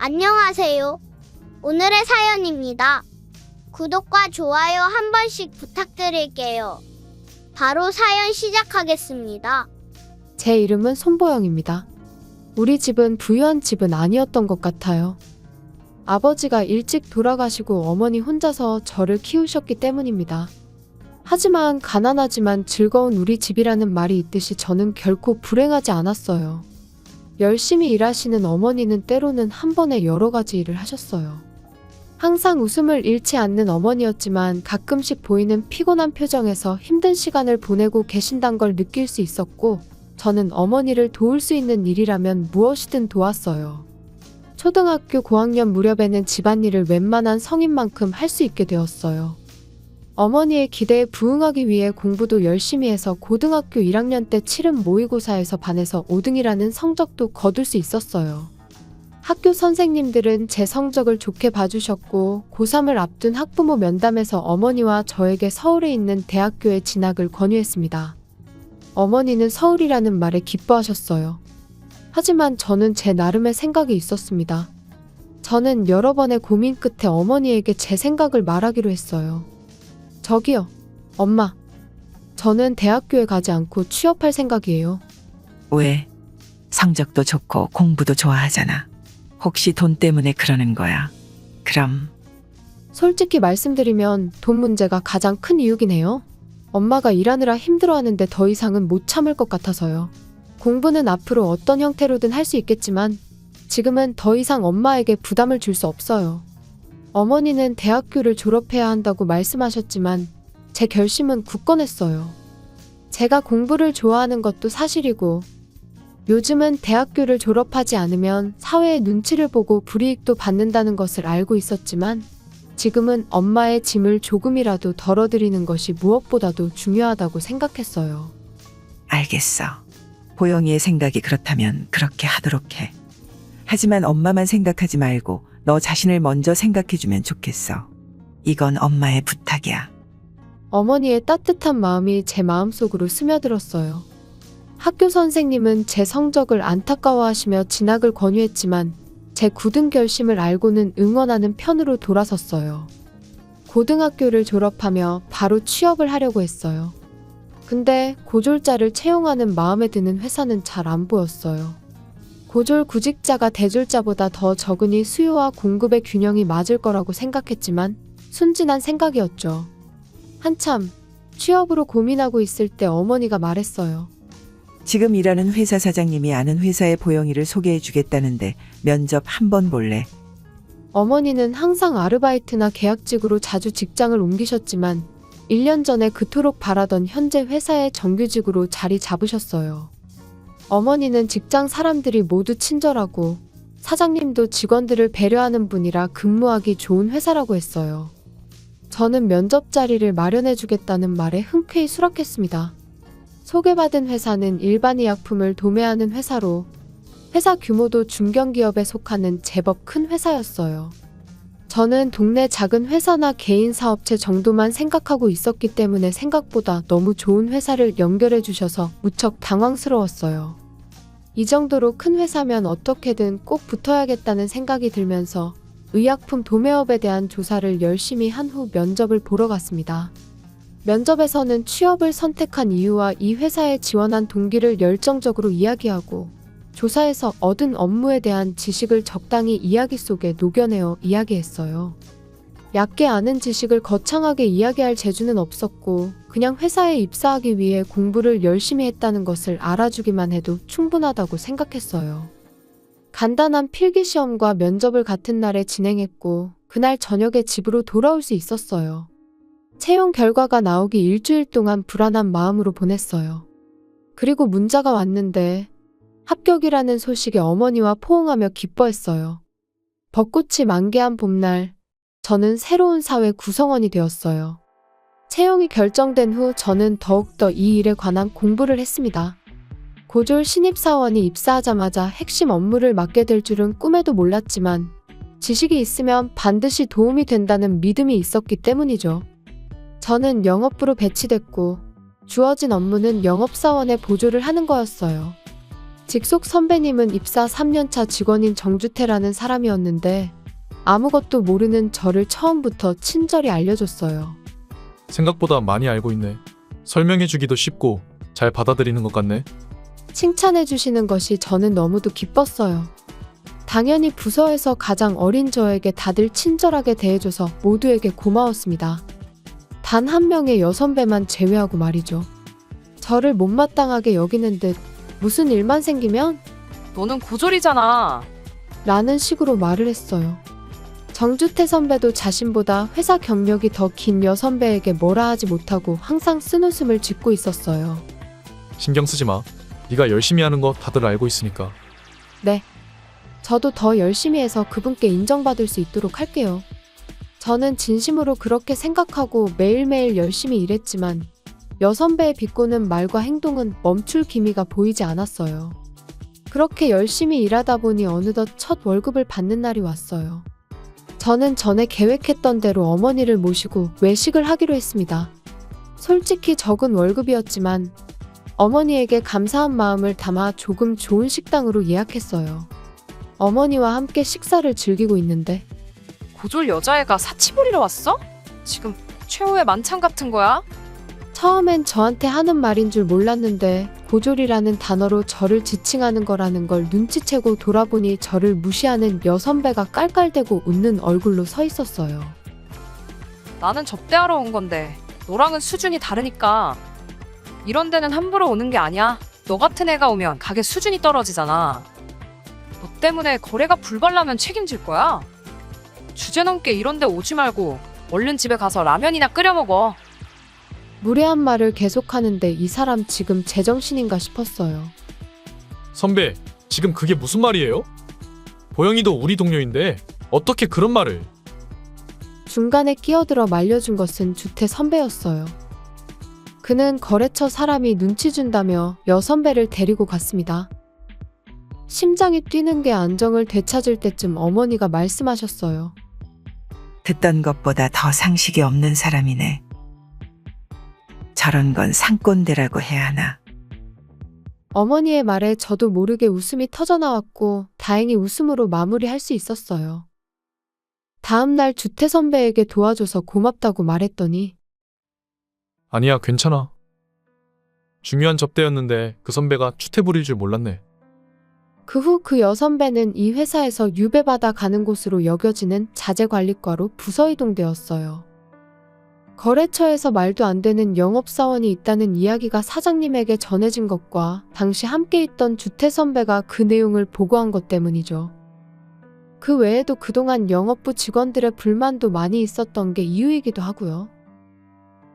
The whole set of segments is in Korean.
안녕하세요. 오늘의 사연입니다. 구독과 좋아요 한 번씩 부탁드릴게요. 바로 사연 시작하겠습니다. 제 이름은 손보영입니다. 우리 집은 부유한 집은 아니었던 것 같아요. 아버지가 일찍 돌아가시고 어머니 혼자서 저를 키우셨기 때문입니다. 하지만 가난하지만 즐거운 우리 집이라는 말이 있듯이 저는 결코 불행하지 않았어요. 열심히 일하시는 어머니는 때로는 한 번에 여러 가지 일을 하셨어요. 항상 웃음을 잃지 않는 어머니였지만 가끔씩 보이는 피곤한 표정에서 힘든 시간을 보내고 계신단 걸 느낄 수 있었고, 저는 어머니를 도울 수 있는 일이라면 무엇이든 도왔어요. 초등학교 고학년 무렵에는 집안일을 웬만한 성인만큼 할 수 있게 되었어요. 어머니의 기대에 부응하기 위해 공부도 열심히 해서 고등학교 1학년 때 치른 모의고사에서 반에서 5등이라는 성적도 거둘 수 있었어요. 학교 선생님들은 제 성적을 좋게 봐주셨고, 고3을 앞둔 학부모 면담에서 어머니와 저에게 서울에 있는 대학교에 진학을 권유했습니다. 어머니는 서울이라는 말에 기뻐하셨어요. 하지만 저는 제 나름의 생각이 있었습니다. 저는 여러 번의 고민 끝에 어머니에게 제 생각을 말하기로 했어요. 저기요, 엄마. 저는 대학교에 가지 않고 취업할 생각이에요. 왜? 성적도 좋고 공부도 좋아하잖아. 혹시 돈 때문에 그러는 거야? 그럼 솔직히 말씀드리면 돈 문제가 가장 큰 이유긴 해요. 엄마가 일하느라 힘들어하는데 더 이상은 못 참을 것 같아서요. 공부는 앞으로 어떤 형태로든 할 수 있겠지만 지금은 더 이상 엄마에게 부담을 줄 수 없어요. 어머니는 대학교를 졸업해야 한다고 말씀하셨지만 제 결심은 굳건했어요. 제가 공부를 좋아하는 것도 사실이고, 요즘은 대학교를 졸업하지 않으면 사회의 눈치를 보고 불이익도 받는다는 것을 알고 있었지만, 지금은 엄마의 짐을 조금이라도 덜어드리는 것이 무엇보다도 중요하다고 생각했어요. 알겠어. 보영이의 생각이 그렇다면 그렇게 하도록 해. 하지만 엄마만 생각하지 말고 너 자신을 먼저 생각해주면 좋겠어. 이건 엄마의 부탁이야. 어머니의 따뜻한 마음이 제 마음속으로 스며들었어요. 학교 선생님은 제 성적을 안타까워하시며 진학을 권유했지만 제 굳은 결심을 알고는 응원하는 편으로 돌아섰어요. 고등학교를 졸업하며 바로 취업을 하려고 했어요. 근데 고졸자를 채용하는 마음에 드는 회사는 잘 안 보였어요. 고졸 구직자가 대졸자보다 더 적으니 수요와 공급의 균형이 맞을 거라고 생각했지만 순진한 생각이었죠. 한참 취업으로 고민하고 있을 때 어머니가 말했어요. 지금 일하는 회사 사장님이 아는 회사에 보영이를 소개해 주겠다는데 면접 한번 볼래? 어머니는 항상 아르바이트나 계약직으로 자주 직장을 옮기셨지만 1년 전에 그토록 바라던 현재 회사에 정규직으로 자리 잡으셨어요. 어머니는 직장 사람들이 모두 친절하고 사장님도 직원들을 배려하는 분이라 근무하기 좋은 회사라고 했어요. 저는 면접 자리를 마련해 주겠다는 말에 흔쾌히 수락했습니다. 소개받은 회사는 일반 의약품을 도매하는 회사로, 회사 규모도 중견기업에 속하는 제법 큰 회사였어요. 저는 동네 작은 회사나 개인 사업체 정도만 생각하고 있었기 때문에 생각보다 너무 좋은 회사를 연결해 주셔서 무척 당황스러웠어요. 이 정도로 큰 회사면 어떻게든 꼭 붙어야겠다는 생각이 들면서 의약품 도매업에 대한 조사를 열심히 한 후 면접을 보러 갔습니다. 면접에서는 취업을 선택한 이유와 이 회사에 지원한 동기를 열정적으로 이야기하고, 조사에서 얻은 업무에 대한 지식을 적당히 이야기 속에 녹여내어 이야기했어요. 얕게 아는 지식을 거창하게 이야기할 재주는 없었고, 그냥 회사에 입사하기 위해 공부를 열심히 했다는 것을 알아주기만 해도 충분하다고 생각했어요. 간단한 필기시험과 면접을 같은 날에 진행했고, 그날 저녁에 집으로 돌아올 수 있었어요. 채용 결과가 나오기 일주일 동안 불안한 마음으로 보냈어요. 그리고 문자가 왔는데 합격이라는 소식에 어머니와 포옹하며 기뻐했어요. 벚꽃이 만개한 봄날, 저는 새로운 사회 구성원이 되었어요. 채용이 결정된 후 저는 더욱더 이 일에 관한 공부를 했습니다. 고졸 신입사원이 입사하자마자 핵심 업무를 맡게 될 줄은 꿈에도 몰랐지만 지식이 있으면 반드시 도움이 된다는 믿음이 있었기 때문이죠. 저는 영업부로 배치됐고 주어진 업무는 영업사원의 보조를 하는 거였어요. 직속 선배님은 입사 3년차 직원인 정주태라는 사람이었는데 아무것도 모르는 저를 처음부터 친절히 알려줬어요. 생각보다 많이 알고 있네. 설명해주기도 쉽고 잘 받아들이는 것 같네. 칭찬해주시는 것이 저는 너무도 기뻤어요. 당연히 부서에서 가장 어린 저에게 다들 친절하게 대해줘서 모두에게 고마웠습니다. 단 한 명의 여선배만 제외하고 말이죠. 저를 못마땅하게 여기는 듯 무슨 일만 생기면 너는 고졸이잖아. 라는 식으로 말을 했어요. 정주태 선배도 자신보다 회사 경력이 더 긴 여선배에게 뭐라 하지 못하고 항상 쓴웃음을 짓고 있었어요. 신경 쓰지 마. 네가 열심히 하는 거 다들 알고 있으니까. 네. 저도 더 열심히 해서 그분께 인정받을 수 있도록 할게요. 저는 진심으로 그렇게 생각하고 매일매일 열심히 일했지만 여선배의 비꼬는 말과 행동은 멈출 기미가 보이지 않았어요. 그렇게 열심히 일하다 보니 어느덧 첫 월급을 받는 날이 왔어요. 저는 전에 계획했던 대로 어머니를 모시고 외식을 하기로 했습니다. 솔직히 적은 월급이었지만 어머니에게 감사한 마음을 담아 조금 좋은 식당으로 예약했어요. 어머니와 함께 식사를 즐기고 있는데 고졸 여자애가 사치 부리러 왔어? 지금 최후의 만찬 같은 거야? 처음엔 저한테 하는 말인 줄 몰랐는데 고졸이라는 단어로 저를 지칭하는 거라는 걸 눈치채고 돌아보니 저를 무시하는 여선배가 깔깔대고 웃는 얼굴로 서 있었어요. 나는 접대하러 온 건데 너랑은 수준이 다르니까. 이런 데는 함부로 오는 게 아니야. 너 같은 애가 오면 가게 수준이 떨어지잖아. 너 때문에 거래가 불발나면 책임질 거야. 주제넘게 이런 데 오지 말고 얼른 집에 가서 라면이나 끓여 먹어. 무례한 말을 계속하는데 이 사람 지금 제정신인가 싶었어요. 선배, 지금 그게 무슨 말이에요? 보영이도 우리 동료인데 어떻게 그런 말을? 중간에 끼어들어 말려준 것은 주태 선배였어요. 그는 거래처 사람이 눈치 준다며 여선배를 데리고 갔습니다. 심장이 뛰는 게 안정을 되찾을 때쯤 어머니가 말씀하셨어요. 듣던 것보다 더 상식이 없는 사람이네. 저런 건 상꼰대라고 해야 하나. 어머니의 말에 저도 모르게 웃음이 터져나왔고 다행히 웃음으로 마무리할 수 있었어요. 다음 날 주태 선배에게 도와줘서 고맙다고 말했더니 아니야, 괜찮아. 중요한 접대였는데 그 선배가 추태 부릴 줄 몰랐네. 그 후 그 여선배는 이 회사에서 유배받아 가는 곳으로 여겨지는 자재관리과로 부서 이동되었어요. 거래처에서 말도 안 되는 영업사원이 있다는 이야기가 사장님에게 전해진 것과 당시 함께 있던 주태 선배가 그 내용을 보고한 것 때문이죠. 그 외에도 그동안 영업부 직원들의 불만도 많이 있었던 게 이유이기도 하고요.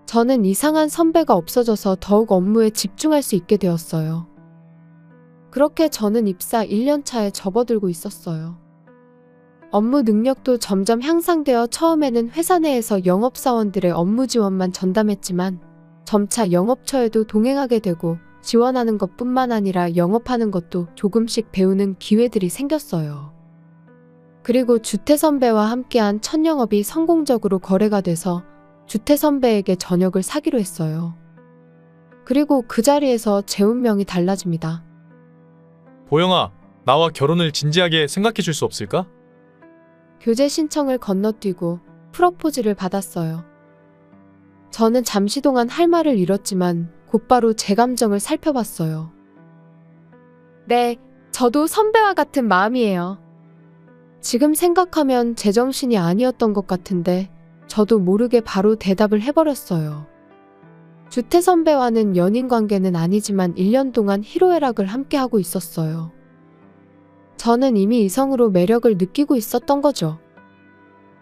저는 이상한 선배가 없어져서 더욱 업무에 집중할 수 있게 되었어요. 그렇게 저는 입사 1년 차에 접어들고 있었어요. 업무 능력도 점점 향상되어 처음에는 회사 내에서 영업사원들의 업무 지원만 전담했지만 점차 영업처에도 동행하게 되고 지원하는 것뿐만 아니라 영업하는 것도 조금씩 배우는 기회들이 생겼어요. 그리고 주태 선배와 함께한 첫 영업이 성공적으로 거래가 돼서 주태 선배에게 저녁을 사기로 했어요. 그리고 그 자리에서 제 운명이 달라집니다. 보영아, 나와 결혼을 진지하게 생각해 줄 수 없을까? 교제 신청을 건너뛰고 프러포즈를 받았어요. 저는 잠시 동안 할 말을 잃었지만 곧바로 제 감정을 살펴봤어요. 네, 저도 선배와 같은 마음이에요. 지금 생각하면 제정신이 아니었던 것 같은데 저도 모르게 바로 대답을 해버렸어요. 주태 선배와는 연인 관계는 아니지만 1년 동안 희로애락을 함께하고 있었어요. 저는 이미 이성으로 매력을 느끼고 있었던 거죠.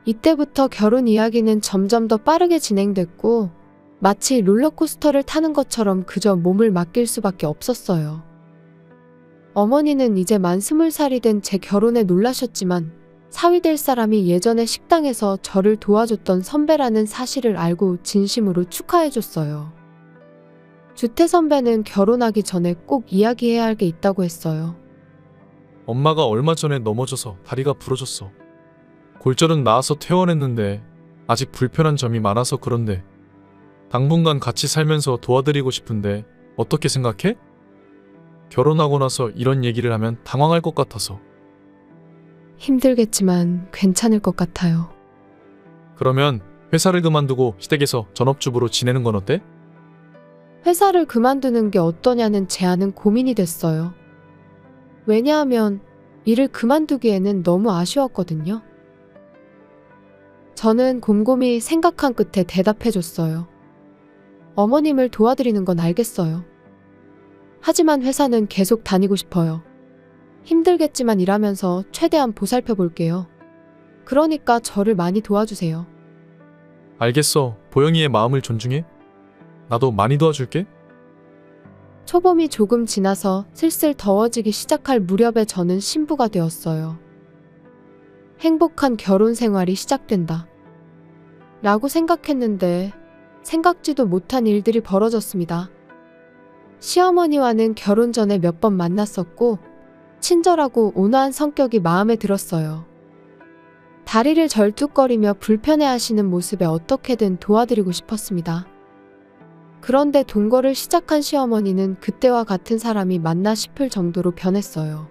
이때부터 결혼 이야기는 점점 더 빠르게 진행됐고 마치 롤러코스터를 타는 것처럼 그저 몸을 맡길 수밖에 없었어요. 어머니는 이제 만 20살이 된 제 결혼에 놀라셨지만 사위 될 사람이 예전에 식당에서 저를 도와줬던 선배라는 사실을 알고 진심으로 축하해줬어요. 주태 선배는 결혼하기 전에 꼭 이야기해야 할 게 있다고 했어요. 엄마가 얼마 전에 넘어져서 다리가 부러졌어. 골절은 나아서 퇴원했는데 아직 불편한 점이 많아서 그런데 당분간 같이 살면서 도와드리고 싶은데 어떻게 생각해? 결혼하고 나서 이런 얘기를 하면 당황할 것 같아서. 힘들겠지만 괜찮을 것 같아요. 그러면 회사를 그만두고 시댁에서 전업주부로 지내는 건 어때? 회사를 그만두는 게 어떠냐는 제안은 고민이 됐어요. 왜냐하면 일을 그만두기에는 너무 아쉬웠거든요. 저는 곰곰이 생각한 끝에 대답해줬어요. 어머님을 도와드리는 건 알겠어요. 하지만 회사는 계속 다니고 싶어요. 힘들겠지만 일하면서 최대한 보살펴 볼게요. 그러니까 저를 많이 도와주세요. 알겠어. 보영이의 마음을 존중해. 나도 많이 도와줄게. 초봄이 조금 지나서 슬슬 더워지기 시작할 무렵에 저는 신부가 되었어요. 행복한 결혼 생활이 시작된다. 라고 생각했는데 생각지도 못한 일들이 벌어졌습니다. 시어머니와는 결혼 전에 몇 번 만났었고 친절하고 온화한 성격이 마음에 들었어요. 다리를 절뚝거리며 불편해하시는 모습에 어떻게든 도와드리고 싶었습니다. 그런데 동거를 시작한 시어머니는 그때와 같은 사람이 맞나 싶을 정도로 변했어요.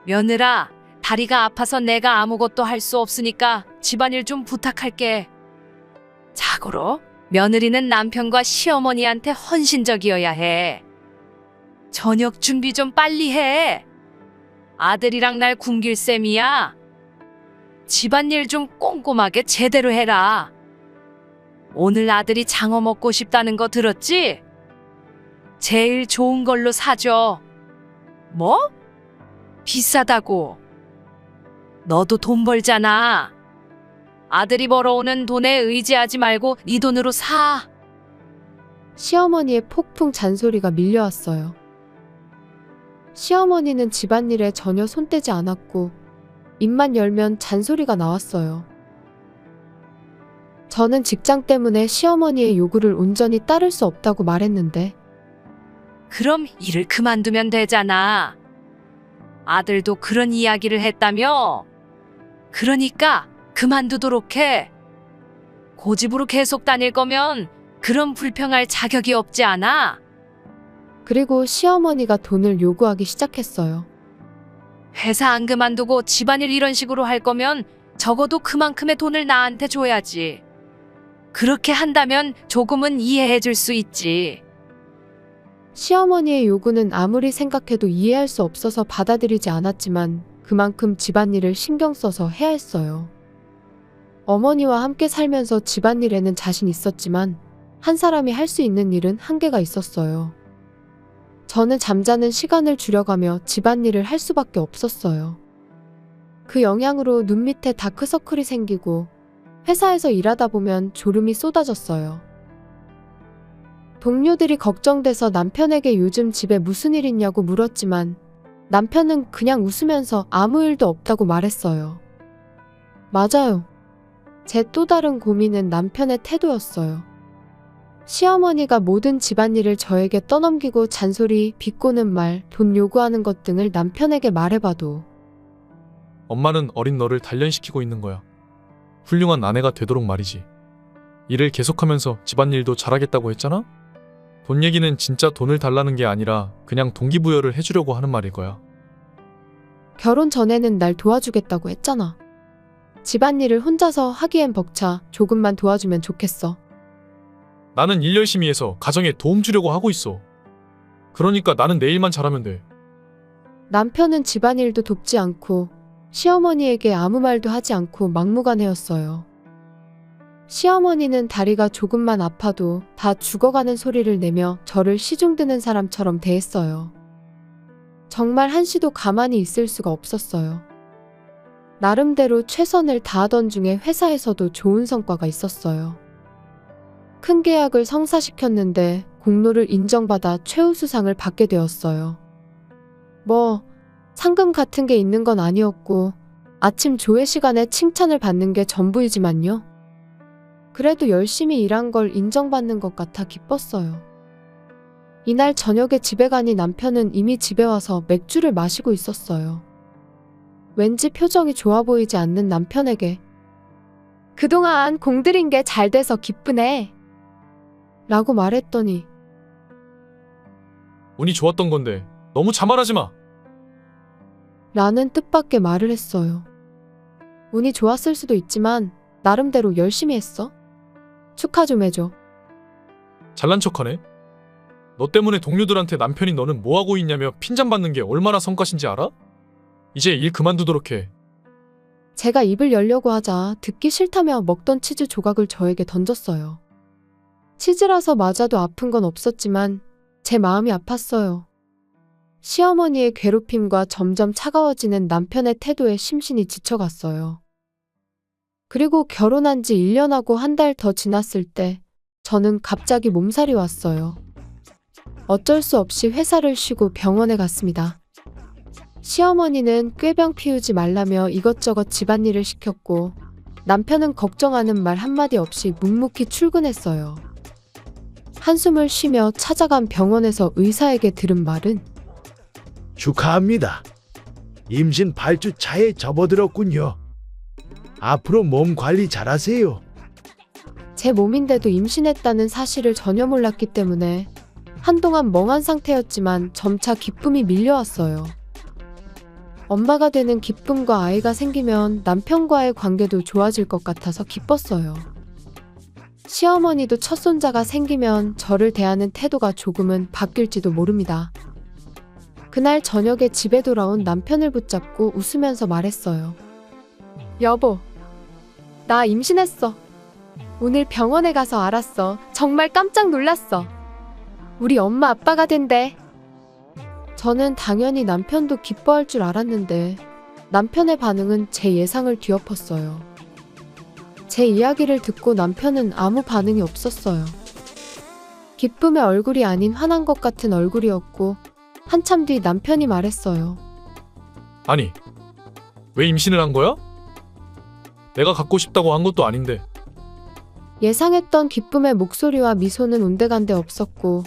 며느라, 다리가 아파서 내가 아무것도 할 수 없으니까 집안일 좀 부탁할게. 자고로 며느리는 남편과 시어머니한테 헌신적이어야 해. 저녁 준비 좀 빨리 해. 아들이랑 날 굶길 셈이야. 집안일 좀 꼼꼼하게 제대로 해라. 오늘 아들이 장어 먹고 싶다는 거 들었지? 제일 좋은 걸로 사줘. 뭐? 비싸다고. 너도 돈 벌잖아. 아들이 벌어오는 돈에 의지하지 말고 네 돈으로 사. 시어머니의 폭풍 잔소리가 밀려왔어요. 시어머니는 집안일에 전혀 손대지 않았고 입만 열면 잔소리가 나왔어요. 저는 직장 때문에 시어머니의 요구를 온전히 따를 수 없다고 말했는데 그럼 일을 그만두면 되잖아. 아들도 그런 이야기를 했다며? 그러니까 그만두도록 해. 고집으로 계속 다닐 거면 그런 불평할 자격이 없지 않아? 그리고 시어머니가 돈을 요구하기 시작했어요. 회사 안 그만두고 집안일 이런 식으로 할 거면 적어도 그만큼의 돈을 나한테 줘야지. 그렇게 한다면 조금은 이해해 줄 수 있지. 시어머니의 요구는 아무리 생각해도 이해할 수 없어서 받아들이지 않았지만 그만큼 집안일을 신경 써서 해야 했어요. 어머니와 함께 살면서 집안일에는 자신 있었지만 한 사람이 할 수 있는 일은 한계가 있었어요. 저는 잠자는 시간을 줄여가며 집안일을 할 수밖에 없었어요. 그 영향으로 눈 밑에 다크서클이 생기고 회사에서 일하다 보면 졸음이 쏟아졌어요. 동료들이 걱정돼서 남편에게 요즘 집에 무슨 일 있냐고 물었지만 남편은 그냥 웃으면서 아무 일도 없다고 말했어요. 맞아요. 제 또 다른 고민은 남편의 태도였어요. 시어머니가 모든 집안일을 저에게 떠넘기고 잔소리, 비꼬는 말, 돈 요구하는 것 등을 남편에게 말해봐도 엄마는 어린 너를 단련시키고 있는 거야. 훌륭한 아내가 되도록 말이지. 일을 계속하면서 집안일도 잘하겠다고 했잖아? 돈 얘기는 진짜 돈을 달라는 게 아니라 그냥 동기부여를 해주려고 하는 말일 거야. 결혼 전에는 날 도와주겠다고 했잖아. 집안일을 혼자서 하기엔 벅차. 조금만 도와주면 좋겠어. 나는 일 열심히 해서 가정에 도움 주려고 하고 있어. 그러니까 나는 내 일만 잘하면 돼. 남편은 집안일도 돕지 않고 시어머니에게 아무 말도 하지 않고 막무가내였어요. 시어머니는 다리가 조금만 아파도 다 죽어가는 소리를 내며 저를 시중드는 사람처럼 대했어요. 정말 한시도 가만히 있을 수가 없었어요. 나름대로 최선을 다하던 중에 회사에서도 좋은 성과가 있었어요. 큰 계약을 성사시켰는데 공로를 인정받아 최우수상을 받게 되었어요. 상금 같은 게 있는 건 아니었고 아침 조회 시간에 칭찬을 받는 게 전부이지만요. 그래도 열심히 일한 걸 인정받는 것 같아 기뻤어요. 이날 저녁에 집에 가니 남편은 이미 집에 와서 맥주를 마시고 있었어요. 왠지 표정이 좋아 보이지 않는 남편에게 그동안 공들인 게 잘 돼서 기쁘네 라고 말했더니 운이 좋았던 건데 너무 자만하지 마. 라는 뜻밖의 말을 했어요. 운이 좋았을 수도 있지만 나름대로 열심히 했어. 축하 좀 해줘. 잘난 척하네. 너 때문에 동료들한테 남편이 너는 뭐하고 있냐며 핀잔받는 게 얼마나 성가신지 알아? 이제 일 그만두도록 해. 제가 입을 열려고 하자 듣기 싫다며 먹던 치즈 조각을 저에게 던졌어요. 치즈라서 맞아도 아픈 건 없었지만 제 마음이 아팠어요. 시어머니의 괴롭힘과 점점 차가워지는 남편의 태도에 심신이 지쳐갔어요. 그리고 결혼한 지 1년하고 한 달 더 지났을 때 저는 갑자기 몸살이 왔어요. 어쩔 수 없이 회사를 쉬고 병원에 갔습니다. 시어머니는 꾀병 피우지 말라며 이것저것 집안일을 시켰고 남편은 걱정하는 말 한마디 없이 묵묵히 출근했어요. 한숨을 쉬며 찾아간 병원에서 의사에게 들은 말은 축하합니다. 임신 8주 차에 접어들었군요. 앞으로 몸 관리 잘하세요. 제 몸인데도 임신했다는 사실을 전혀 몰랐기 때문에 한동안 멍한 상태였지만 점차 기쁨이 밀려왔어요. 엄마가 되는 기쁨과 아이가 생기면 남편과의 관계도 좋아질 것 같아서 기뻤어요. 시어머니도 첫 손자가 생기면 저를 대하는 태도가 조금은 바뀔지도 모릅니다. 그날 저녁에 집에 돌아온 남편을 붙잡고 웃으면서 말했어요. 여보, 나 임신했어. 오늘 병원에 가서 알았어. 정말 깜짝 놀랐어. 우리 엄마 아빠가 된대. 저는 당연히 남편도 기뻐할 줄 알았는데 남편의 반응은 제 예상을 뒤엎었어요. 제 이야기를 듣고 남편은 아무 반응이 없었어요. 기쁨의 얼굴이 아닌 화난 것 같은 얼굴이었고 한참 뒤 남편이 말했어요. 아니, 왜 임신을 한 거야? 내가 갖고 싶다고 한 것도 아닌데. 예상했던 기쁨의 목소리와 미소는 온데간데 없었고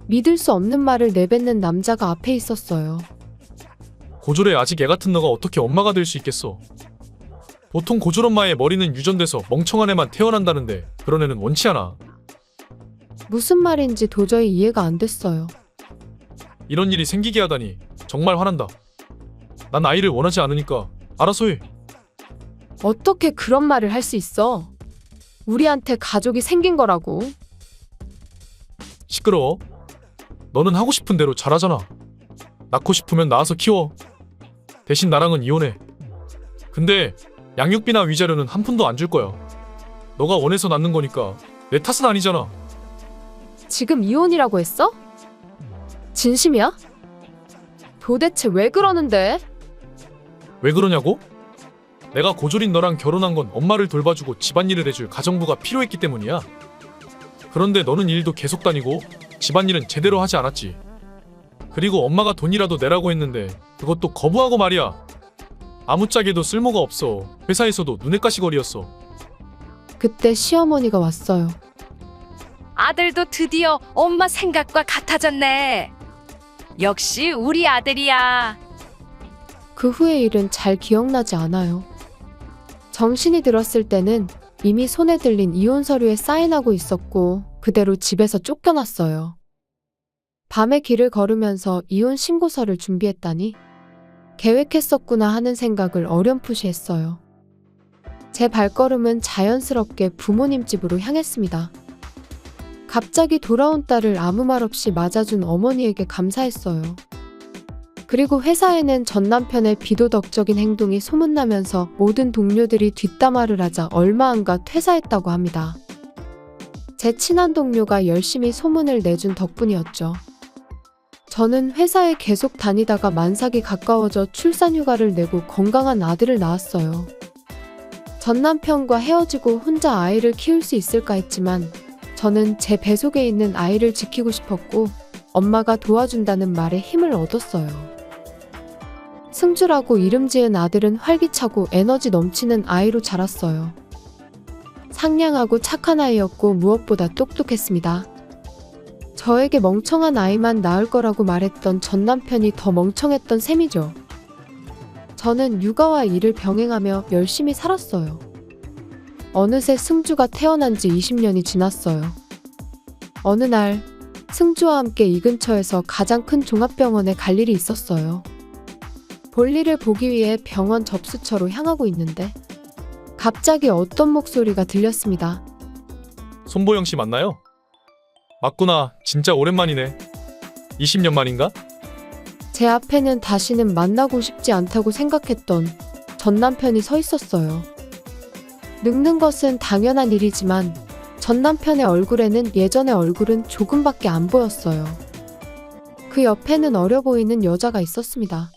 믿을 수 없는 말을 내뱉는 남자가 앞에 있었어요. 고졸에 아직 애 같은 너가 어떻게 엄마가 될 수 있겠어? 보통 고졸 엄마의 머리는 유전돼서 멍청한 애만 태어난다는데 그런 애는 원치 않아. 무슨 말인지 도저히 이해가 안 됐어요. 이런 일이 생기게 하다니 정말 화난다. 난 아이를 원하지 않으니까 알아서 해. 어떻게 그런 말을 할 수 있어? 우리한테 가족이 생긴 거라고. 시끄러워. 너는 하고 싶은 대로 잘하잖아. 낳고 싶으면 낳아서 키워. 대신 나랑은 이혼해. 근데 양육비나 위자료는 한 푼도 안 줄 거야. 너가 원해서 낳는 거니까 내 탓은 아니잖아. 지금 이혼이라고 했어? 진심이야? 도대체 왜 그러는데? 왜 그러냐고? 내가 고졸인 너랑 결혼한 건 엄마를 돌봐주고 집안일을 해줄 가정부가 필요했기 때문이야. 그런데 너는 일도 계속 다니고 집안일은 제대로 하지 않았지. 그리고 엄마가 돈이라도 내라고 했는데 그것도 거부하고 말이야. 아무짝에도 쓸모가 없어. 회사에서도 눈엣 가시거리였어. 그때 시어머니가 왔어요. 아들도 드디어 엄마 생각과 같아졌네. 역시 우리 아들이야. 그 후의 일은 잘 기억나지 않아요. 정신이 들었을 때는 이미 손에 들린 이혼 서류에 사인하고 있었고 그대로 집에서 쫓겨났어요. 밤에 길을 걸으면서 이혼 신고서를 준비했다니 계획했었구나 하는 생각을 어렴풋이 했어요. 제 발걸음은 자연스럽게 부모님 집으로 향했습니다. 갑자기 돌아온 딸을 아무 말 없이 맞아준 어머니에게 감사했어요. 그리고 회사에는 전 남편의 비도덕적인 행동이 소문나면서 모든 동료들이 뒷담화를 하자 얼마 안 가 퇴사했다고 합니다. 제 친한 동료가 열심히 소문을 내준 덕분이었죠. 저는 회사에 계속 다니다가 만삭이 가까워져 출산휴가를 내고 건강한 아들을 낳았어요. 전 남편과 헤어지고 혼자 아이를 키울 수 있을까 했지만 저는 제 뱃속에 있는 아이를 지키고 싶었고 엄마가 도와준다는 말에 힘을 얻었어요. 승주라고 이름 지은 아들은 활기차고 에너지 넘치는 아이로 자랐어요. 상냥하고 착한 아이였고 무엇보다 똑똑했습니다. 저에게 멍청한 아이만 낳을 거라고 말했던 전 남편이 더 멍청했던 셈이죠. 저는 육아와 일을 병행하며 열심히 살았어요. 어느새 승주가 태어난 지 20년이 지났어요. 어느 날 승주와 함께 이 근처에서 가장 큰 종합병원에 갈 일이 있었어요. 볼일을 보기 위해 병원 접수처로 향하고 있는데 갑자기 어떤 목소리가 들렸습니다. 손보영 씨 맞나요? 맞구나. 진짜 오랜만이네. 20년 만인가? 제 앞에는 다시는 만나고 싶지 않다고 생각했던 전 남편이 서 있었어요. 늙는 것은 당연한 일이지만 전 남편의 얼굴에는 예전의 얼굴은 조금밖에 안 보였어요. 그 옆에는 어려 보이는 여자가 있었습니다.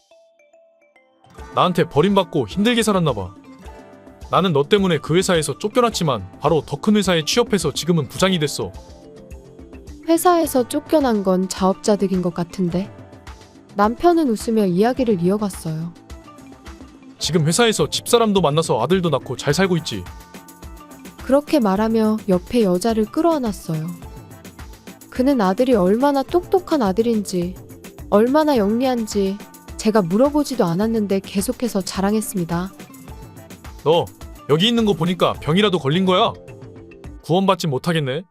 나한테 버림받고 힘들게 살았나 봐. 나는 너 때문에 그 회사에서 쫓겨났지만 바로 더 큰 회사에 취업해서 지금은 부장이 됐어. 회사에서 쫓겨난 건 자업자득인 것 같은데 남편은 웃으며 이야기를 이어갔어요. 지금 회사에서 집사람도 만나서 아들도 낳고 잘 살고 있지. 그렇게 말하며 옆에 여자를 끌어안았어요. 그는 아들이 얼마나 똑똑한 아들인지, 얼마나 영리한지 제가 물어보지도 않았는데 계속해서 자랑했습니다. 너 여기 있는 거 보니까 병이라도 걸린 거야? 구원받지 못하겠네.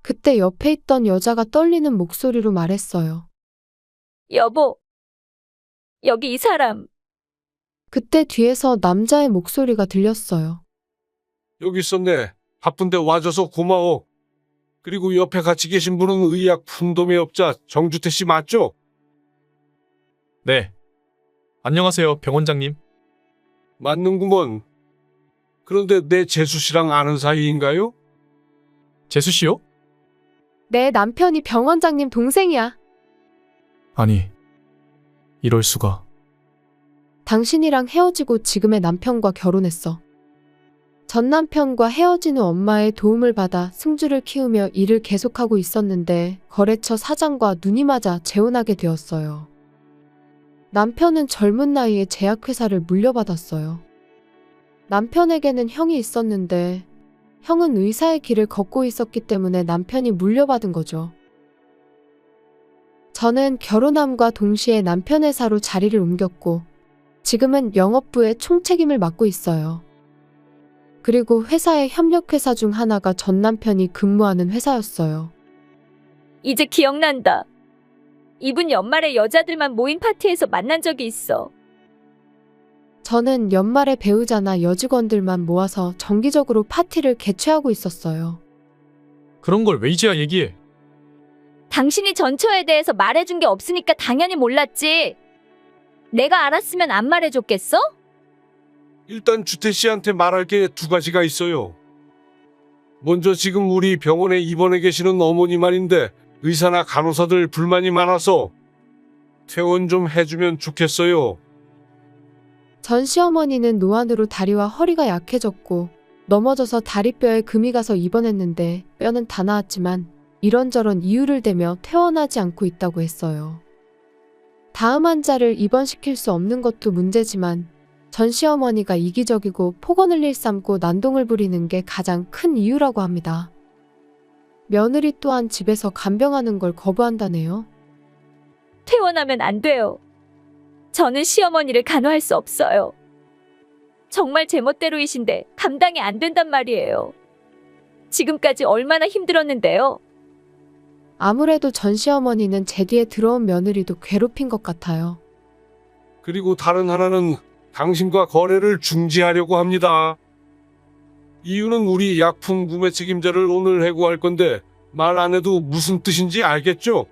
그때 옆에 있던 여자가 떨리는 목소리로 말했어요. 여보, 여기 이 사람. 그때 뒤에서 남자의 목소리가 들렸어요. 여기 있었네. 바쁜데 와줘서 고마워. 그리고 옆에 같이 계신 분은 의약 품도매업자 정주태 씨 맞죠? 네. 안녕하세요, 병원장님. 맞는구먼. 그런데 내 재수 씨랑 아는 사이인가요? 재수 씨요? 내 남편이 병원장님 동생이야. 아니, 이럴 수가. 당신이랑 헤어지고 지금의 남편과 결혼했어. 전 남편과 헤어진 후 엄마의 도움을 받아 승주를 키우며 일을 계속하고 있었는데 거래처 사장과 눈이 맞아 재혼하게 되었어요. 남편은 젊은 나이에 제약회사를 물려받았어요. 남편에게는 형이 있었는데 형은 의사의 길을 걷고 있었기 때문에 남편이 물려받은 거죠. 저는 결혼함과 동시에 남편 회사로 자리를 옮겼고 지금은 영업부의 총책임을 맡고 있어요. 그리고 회사의 협력회사 중 하나가 전 남편이 근무하는 회사였어요. 이제 기억난다. 이분 연말에 여자들만 모인 파티에서 만난 적이 있어. 저는 연말에 배우자나 여직원들만 모아서 정기적으로 파티를 개최하고 있었어요. 그런 걸 왜 이제야 얘기해? 당신이 전처에 대해서 말해준 게 없으니까 당연히 몰랐지. 내가 알았으면 안 말해줬겠어? 일단 주태 씨한테 말할 게 두 가지가 있어요. 먼저 지금 우리 병원에 입원해 계시는 어머니 말인데 의사나 간호사들 불만이 많아서 퇴원 좀 해주면 좋겠어요. 전 시어머니는 노안으로 다리와 허리가 약해졌고 넘어져서 다리뼈에 금이 가서 입원했는데 뼈는 다 나았지만 이런저런 이유를 대며 퇴원하지 않고 있다고 했어요. 다음 환자를 입원시킬 수 없는 것도 문제지만 전 시어머니가 이기적이고 폭언을 일삼고 난동을 부리는 게 가장 큰 이유라고 합니다. 며느리 또한 집에서 간병하는 걸 거부한다네요. 퇴원하면 안 돼요. 저는 시어머니를 간호할 수 없어요. 정말 제멋대로이신데 감당이 안 된단 말이에요. 지금까지 얼마나 힘들었는데요. 아무래도 전 시어머니는 제 뒤에 들어온 며느리도 괴롭힌 것 같아요. 그리고 다른 하나는 당신과 거래를 중지하려고 합니다. 이유는 우리 약품 구매 책임자를 오늘 해고할 건데 말 안 해도 무슨 뜻인지 알겠죠?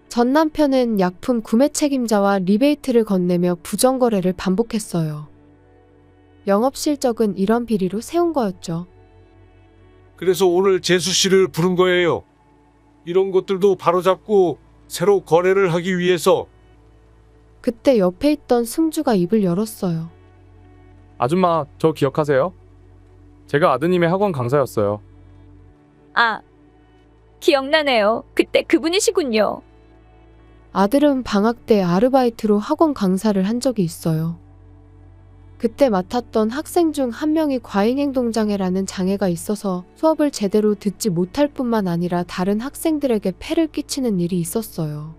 전 남편은 약품 구매 책임자와 리베이트를 건네며 부정거래를 반복했어요. 영업 실적은 이런 비리로 세운 거였죠. 그래서 오늘 재수 씨를 부른 거예요. 이런 것들도 바로잡고 새로 거래를 하기 위해서. 그때 옆에 있던 승주가 입을 열었어요. 아줌마, 저 기억하세요? 제가 아드님의 학원 강사였어요. 아, 기억나네요. 그때 그분이시군요. 아들은 방학 때 아르바이트로 학원 강사를 한 적이 있어요. 그때 맡았던 학생 중 한 명이 과잉행동장애라는 장애가 있어서 수업을 제대로 듣지 못할 뿐만 아니라 다른 학생들에게 폐를 끼치는 일이 있었어요.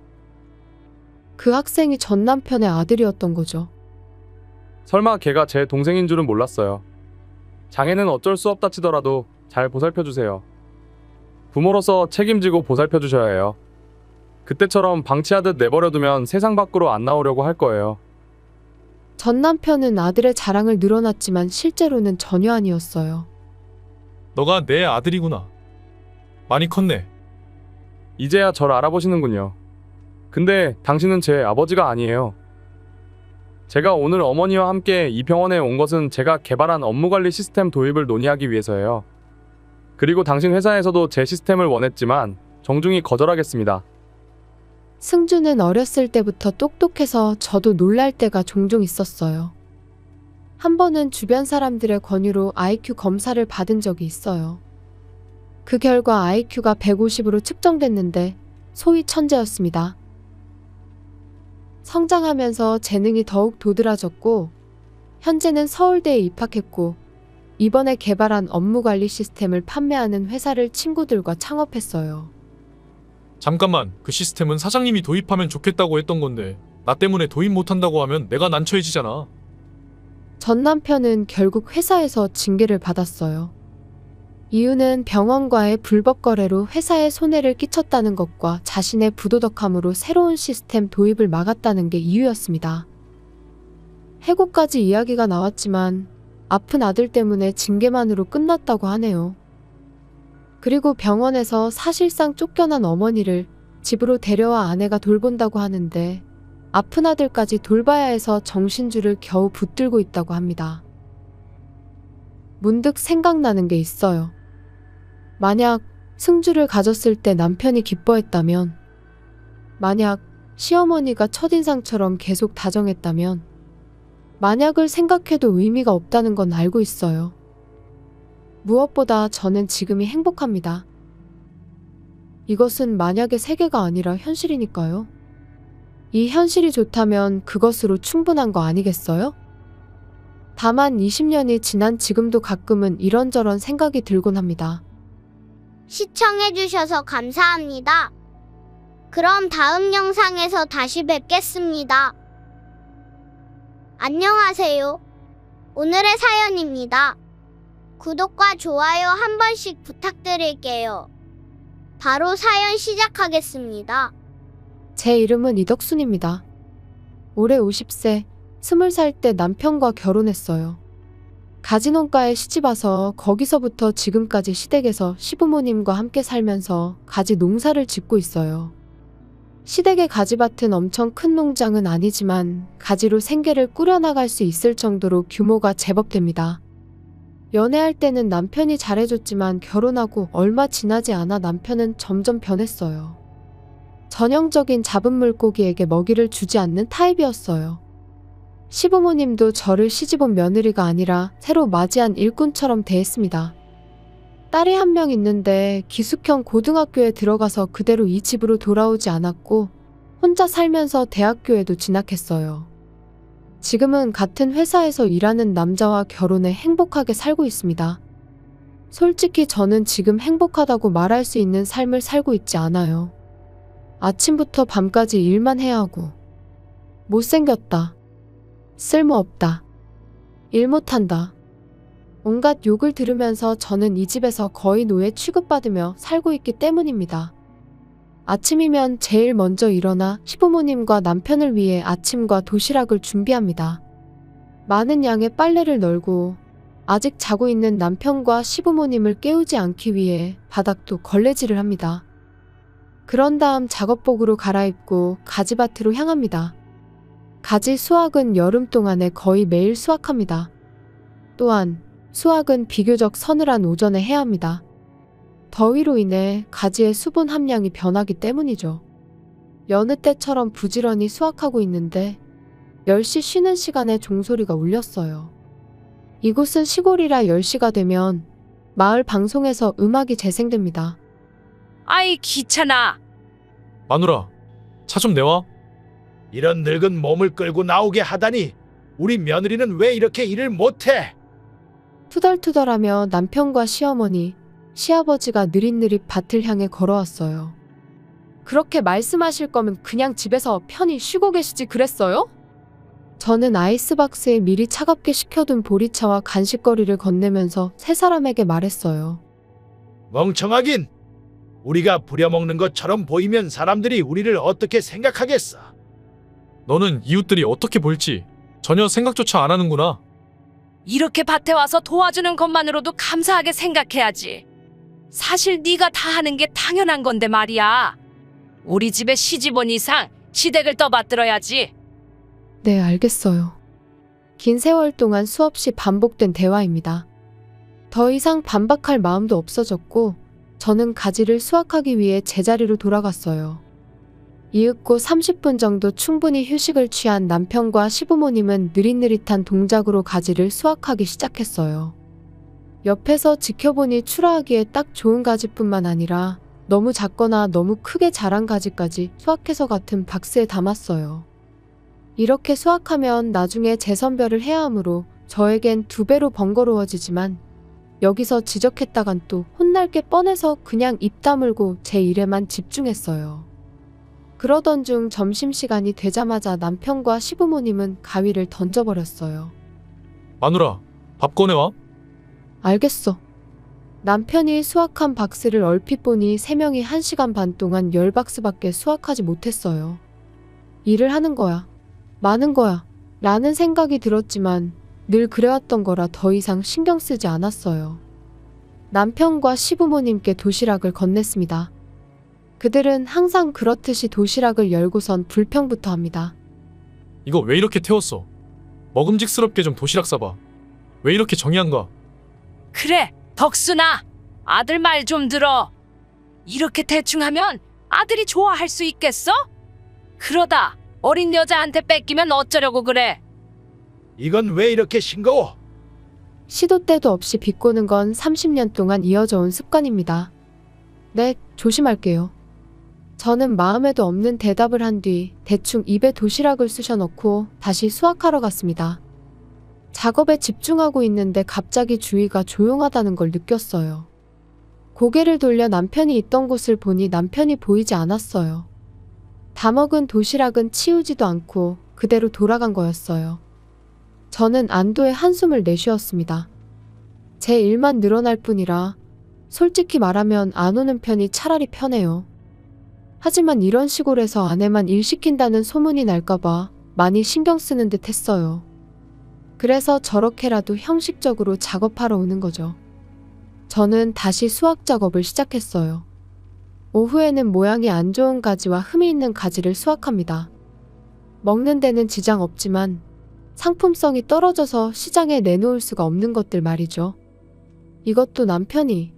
그 학생이 전 남편의 아들이었던 거죠. 설마 걔가 제 동생인 줄은 몰랐어요. 장애는 어쩔 수 없다 치더라도 잘 보살펴주세요. 부모로서 책임지고 보살펴 주셔야 해요. 그때처럼 방치하듯 내버려두면 세상 밖으로 안 나오려고 할 거예요. 전 남편은 아들의 자랑을 늘어놨지만 실제로는 전혀 아니었어요. 너가 내 아들이구나. 많이 컸네. 이제야 절 알아보시는군요. 근데 당신은 제 아버지가 아니에요. 제가 오늘 어머니와 함께 이 병원에 온 것은 제가 개발한 업무관리 시스템 도입을 논의하기 위해서예요. 그리고 당신 회사에서도 제 시스템을 원했지만 정중히 거절하겠습니다. 승주는 어렸을 때부터 똑똑해서 저도 놀랄 때가 종종 있었어요. 한 번은 주변 사람들의 권유로 IQ 검사를 받은 적이 있어요. 그 결과 IQ가 150으로 측정됐는데 소위 천재였습니다. 성장하면서 재능이 더욱 도드라졌고 현재는 서울대에 입학했고 이번에 개발한 업무관리 시스템을 판매하는 회사를 친구들과 창업했어요. 잠깐만, 그 시스템은 사장님이 도입하면 좋겠다고 했던 건데 나 때문에 도입 못한다고 하면 내가 난처해지잖아. 전 남편은 결국 회사에서 징계를 받았어요. 이유는 병원과의 불법 거래로 회사에 손해를 끼쳤다는 것과 자신의 부도덕함으로 새로운 시스템 도입을 막았다는 게 이유였습니다. 해고까지 이야기가 나왔지만 아픈 아들 때문에 징계만으로 끝났다고 하네요. 그리고 병원에서 사실상 쫓겨난 어머니를 집으로 데려와 아내가 돌본다고 하는데 아픈 아들까지 돌봐야 해서 정신줄을 겨우 붙들고 있다고 합니다. 문득 생각나는 게 있어요. 만약 승주를 가졌을 때 남편이 기뻐했다면, 만약 시어머니가 첫인상처럼 계속 다정했다면, 만약을 생각해도 의미가 없다는 건 알고 있어요. 무엇보다 저는 지금이 행복합니다. 이것은 만약의 세계가 아니라 현실이니까요. 이 현실이 좋다면 그것으로 충분한 거 아니겠어요? 다만 20년이 지난 지금도 가끔은 이런저런 생각이 들곤 합니다. 시청해주셔서 감사합니다. 그럼 다음 영상에서 다시 뵙겠습니다. 안녕하세요. 오늘의 사연입니다. 구독과 좋아요 한 번씩 부탁드릴게요. 바로 사연 시작하겠습니다. 제 이름은 이덕순입니다. 올해 50세, 20살 때 남편과 결혼했어요. 가지농가에 시집와서 거기서부터 지금까지 시댁에서 시부모님과 함께 살면서 가지 농사를 짓고 있어요. 시댁의 가지밭은 엄청 큰 농장은 아니지만 가지로 생계를 꾸려나갈 수 있을 정도로 규모가 제법 됩니다. 연애할 때는 남편이 잘해줬지만 결혼하고 얼마 지나지 않아 남편은 점점 변했어요. 전형적인 잡은 물고기에게 먹이를 주지 않는 타입이었어요. 시부모님도 저를 시집온 며느리가 아니라 새로 맞이한 일꾼처럼 대했습니다. 딸이 한 명 있는데 기숙형 고등학교에 들어가서 그대로 이 집으로 돌아오지 않았고 혼자 살면서 대학교에도 진학했어요. 지금은 같은 회사에서 일하는 남자와 결혼해 행복하게 살고 있습니다. 솔직히 저는 지금 행복하다고 말할 수 있는 삶을 살고 있지 않아요. 아침부터 밤까지 일만 해야 하고 못생겼다. 쓸모없다. 일 못한다. 온갖 욕을 들으면서 저는 이 집에서 거의 노예 취급받으며 살고 있기 때문입니다. 아침이면 제일 먼저 일어나 시부모님과 남편을 위해 아침과 도시락을 준비합니다. 많은 양의 빨래를 널고 아직 자고 있는 남편과 시부모님을 깨우지 않기 위해 바닥도 걸레질을 합니다. 그런 다음 작업복으로 갈아입고 가지밭으로 향합니다. 가지 수확은 여름 동안에 거의 매일 수확합니다. 또한 수확은 비교적 서늘한 오전에 해야 합니다. 더위로 인해 가지의 수분 함량이 변하기 때문이죠. 여느 때처럼 부지런히 수확하고 있는데 10시 쉬는 시간에 종소리가 울렸어요. 이곳은 시골이라 10시가 되면 마을 방송에서 음악이 재생됩니다. 아이 귀찮아. 마누라, 차 좀 내와. 이런 늙은 몸을 끌고 나오게 하다니 우리 며느리는 왜 이렇게 일을 못해? 투덜투덜하며 남편과 시어머니, 시아버지가 느릿느릿 밭을 향해 걸어왔어요. 그렇게 말씀하실 거면 그냥 집에서 편히 쉬고 계시지 그랬어요? 저는 아이스박스에 미리 차갑게 식혀둔 보리차와 간식거리를 건네면서 세 사람에게 말했어요. 멍청하긴! 우리가 부려먹는 것처럼 보이면 사람들이 우리를 어떻게 생각하겠어? 너는 이웃들이 어떻게 볼지 전혀 생각조차 안 하는구나. 이렇게 밭에 와서 도와주는 것만으로도 감사하게 생각해야지. 사실 네가 다 하는 게 당연한 건데 말이야. 우리 집에 시집 온 이상 시댁을 떠받들어야지. 네, 알겠어요. 긴 세월 동안 수없이 반복된 대화입니다. 더 이상 반박할 마음도 없어졌고 저는 가지를 수확하기 위해 제자리로 돌아갔어요. 이윽고 30분 정도 충분히 휴식을 취한 남편과 시부모님은 느릿느릿한 동작으로 가지를 수확하기 시작했어요. 옆에서 지켜보니 출하하기에 딱 좋은 가지뿐만 아니라 너무 작거나 너무 크게 자란 가지까지 수확해서 같은 박스에 담았어요. 이렇게 수확하면 나중에 재선별을 해야 하므로 저에겐 2배로 번거로워지지만 여기서 지적했다간 또 혼날 게 뻔해서 그냥 입 다물고 제 일에만 집중했어요. 그러던 중 점심시간이 되자마자 남편과 시부모님은 가위를 던져버렸어요. 마누라, 밥 꺼내와. 알겠어. 남편이 수확한 박스를 얼핏 보니 3명이 1시간 반 동안 10박스밖에 수확하지 못했어요. 일을 하는 거야. 많은 거야. 라는 생각이 들었지만 늘 그래왔던 거라 더 이상 신경 쓰지 않았어요. 남편과 시부모님께 도시락을 건넸습니다. 그들은 항상 그렇듯이 도시락을 열고선 불평부터 합니다. 이거 왜 이렇게 태웠어? 먹음직스럽게 좀 도시락 싸봐. 왜 이렇게 정이 안 가? 그래, 덕순아. 아들 말 좀 들어. 이렇게 대충 하면 아들이 좋아할 수 있겠어? 그러다 어린 여자한테 뺏기면 어쩌려고 그래? 이건 왜 이렇게 싱거워? 시도 때도 없이 비꼬는 건 30년 동안 이어져 온 습관입니다. 네, 조심할게요. 저는 마음에도 없는 대답을 한 뒤 대충 입에 도시락을 쑤셔 넣고 다시 수확하러 갔습니다. 작업에 집중하고 있는데 갑자기 주위가 조용하다는 걸 느꼈어요. 고개를 돌려 남편이 있던 곳을 보니 남편이 보이지 않았어요. 다 먹은 도시락은 치우지도 않고 그대로 돌아간 거였어요. 저는 안도의 한숨을 내쉬었습니다. 제 일만 늘어날 뿐이라 솔직히 말하면 안 오는 편이 차라리 편해요. 하지만 이런 시골에서 아내만 일 시킨다는 소문이 날까봐 많이 신경 쓰는 듯 했어요. 그래서 저렇게라도 형식적으로 작업하러 오는 거죠. 저는 다시 수확 작업을 시작했어요. 오후에는 모양이 안 좋은 가지와 흠이 있는 가지를 수확합니다. 먹는 데는 지장 없지만 상품성이 떨어져서 시장에 내놓을 수가 없는 것들 말이죠. 이것도 남편이